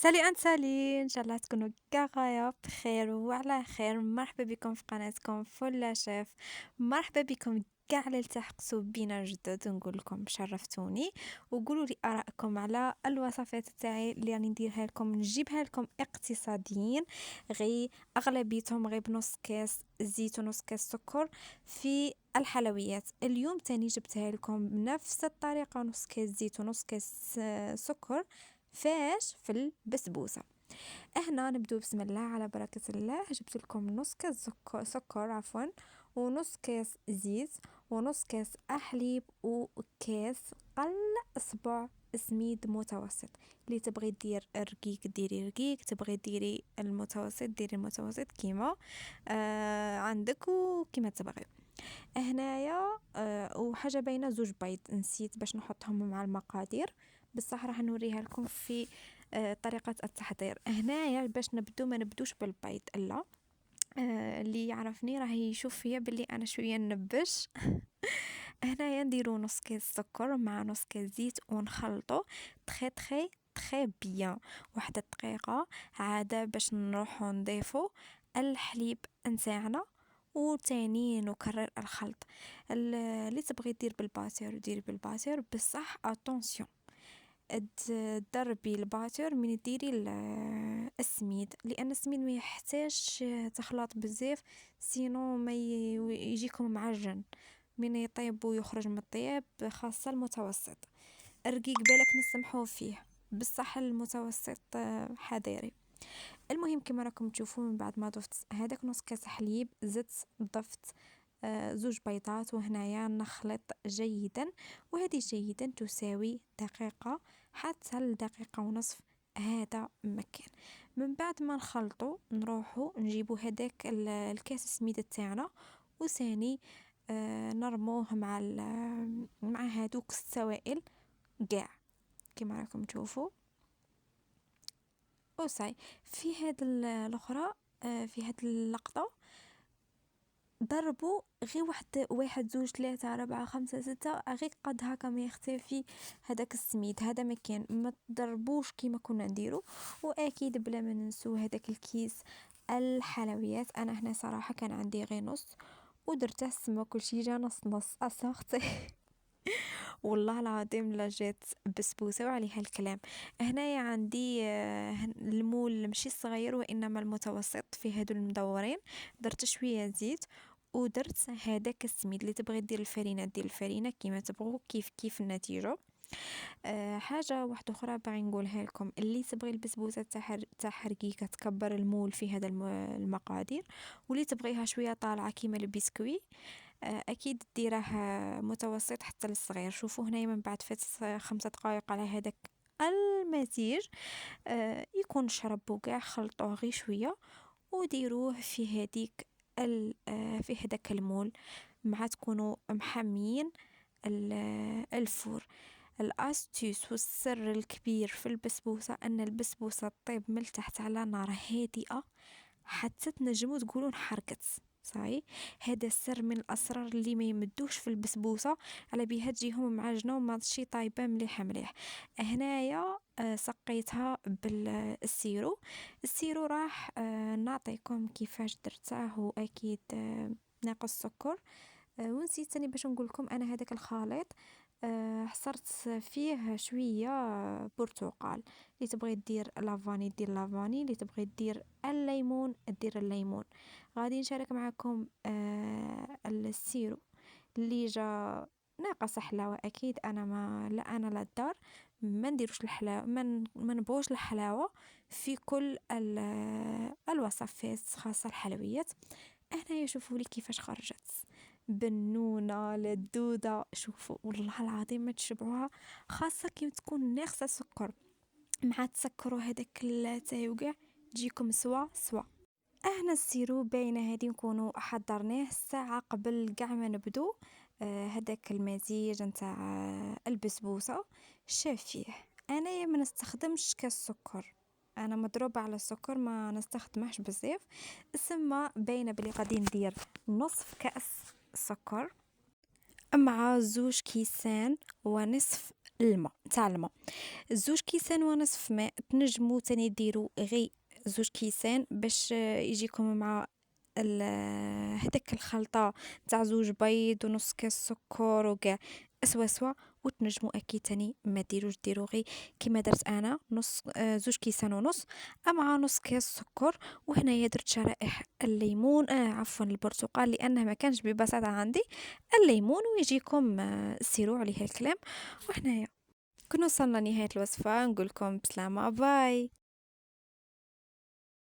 سالي ان شاء الله تكونوا كاع غاية بخير وعلى خير. مرحبا بكم في قناتكم فولا شيف. مرحبا بكم كاع اللي التحقتوا بينا جدد. نقول لكم شرفتوني وقولوا لي ارائكم على الوصفات تاعي اللي راني نديرها لكم، نجيبها لكم اقتصاديين، غي اغلبيتهم غير بنص كاس زيت ونص كاس سكر. في الحلويات اليوم تاني جبتها لكم بنفس الطريقة، نص كاس زيت ونص كاس سكر. فاش في البسبوسة هنا نبدو بسم الله على بركة الله. جبت لكم نص كاس سكر عفوا، ونص كاس زيت، ونص كاس حليب، وكاس قل اصبع سميد متوسط. اللي تبغي دير رقيق ديري رقيق، تبغي ديري المتوسط ديري المتوسط كيما عندك وكيما تبغي. هنايا وحاجه باينه زوج بيض نسيت باش نحطهم مع المقادير، بصح راح نوريها لكم في طريقه التحضير. هنايا باش نبدو ما نبدوش بالبيض الا اللي يعرفني راه يشوف فيا باللي انا شويه نبش. هنايا نديرو نص كاس سكر مع نص كاس زيت ونخلطو تخي تخي تخي بيان. واحد الدقيقه عاده باش نروحو نضيفو الحليب نتاعنا، وتاني نكرر الخلط. اللي تبغي دير بالباتر ديري بالباتر، بصح اتونسيون تدربي الباتر من ديري السميد، لان السميد ما يحتاج تخلط بزاف، سينو ما يجيكم معجن من يطيب ويخرج من الطياب. خاصة المتوسط، الرقيق بالك نسمحوه فيه، بصح المتوسط حذاري. المهم كما راكم تشوفون من بعد ما ضفت هذاك نص كاس حليب زدت ضفت زوج بيضات، وهنايا نخلط جيدا، وهذه جيدا تساوي دقيقة حتى لدقيقة ونصف. هذا مكان من بعد ما نخلطو نروحو نجيبو هذاك الكاس السميد تاعنا، وثاني نرموه مع هذوك السوائل قاع كما راكم تشوفوا. وصاي في هاد الاخرى في هاد اللقطة ضربوا غير واحد زوج ثلاثة أربعة خمسة ستة، غير قد هكا ما يختفي هذاك السميد. هذا مكان ما تضربوش كيما كنا نديرو. واكيد بلا ما ننسو هذاك الكيس الحلويات. انا هنا صراحة كان عندي غير نص ودرته سما كل شي جا نص نص اصاختي. والله العظيم لا جات بسبوسة وعليها الكلام. هنايا عندي المول ماشي الصغير وإنما المتوسط في هادو المدورين. درت شوية زيت ودرت هذاك السميد. اللي تبغي دير الفرينة دير الفرينة كيما تبغوا، كيف النتيجة. حاجة واحدة أخرى باغي نقولها لكم، اللي تبغي البسبوسة تاع حرقيكة تكبر المول في هذا المقادير، واللي تبغيها شوية طالعة كيما البسكوي اكيد ديره متوسط حتى للصغير. شوفوا هنا من بعد فات 5 دقائق على هذاك المزيج يكون شربوا كاع، خلطوه غير شويه وديروه في هذيك في هذاك المول مع تكونوا محميين الفور. الاستيس والسر الكبير في البسبوسه ان البسبوسه تطيب من تحت على نار هادئه حتى تنجموا تقولون حركت صحيح. هذا السر من الاسرار اللي ما يمدوش في البسبوسه، على بها تجيهم معجنه وما شي طايبه مليح مليح. هنايا سقيتها بالسيرو. السيرو راح نعطيكم كيفاش درته، واكيد ناقص سكر. ونسيت ثاني باش نقول لكم انا هذاك الخليط حصرت فيه شويه برتقال. اللي تبغي دير لافاني دير لافاني، اللي تبغي دير الليمون دير الليمون. غادي نشارك معكم السيرو اللي جا ناقص حلاوه. اكيد انا انا لا الدار ما نديروش الحلاوه، ما نبغوش الحلاوه في كل الوصفات خاصه الحلويات. هنا شوفوا لي كيفاش خرجت بنونة لذوذة. شوفوا والله العظيم ما تشبعوها، خاصة كي تكون ناقصة سكر مع تسكروا هذاك اللاتاي وكاع تجيكم سوا. احنا السيرو باينه هادي نكونوا حضرناه ساعة قبل كاع ما نبدو هذاك المزيج نتاع البسبوسة. شاف فيه انا ما نستخدمش كاس سكر، انا مضروبه على السكر ما نستخدمهش بزاف. ثم باينه بلي غادي ندير نصف كاس سكر مع زوج كيسان ونصف الماء. 2 كيسان ونصف ماء. تنجمو تاني ديرو غي 2 كيسان باش يجيكم مع هداك الخلطة تاع 2 بيض ونص كاس سكر وكاع سوا. وتنجمو اكيد تاني ما ديرو غي كيما درت انا نص 2 كيسان ونص مع نص كاس سكر. وهنايا درت شرائح الليمون عفوا البرتقال لانه ما كانش ببساطة عندي الليمون. ويجيكم سيروا عليه الكلام. وهنايا كنا وصلنا نهاية الوصفة، نقولكم بسلامة باي.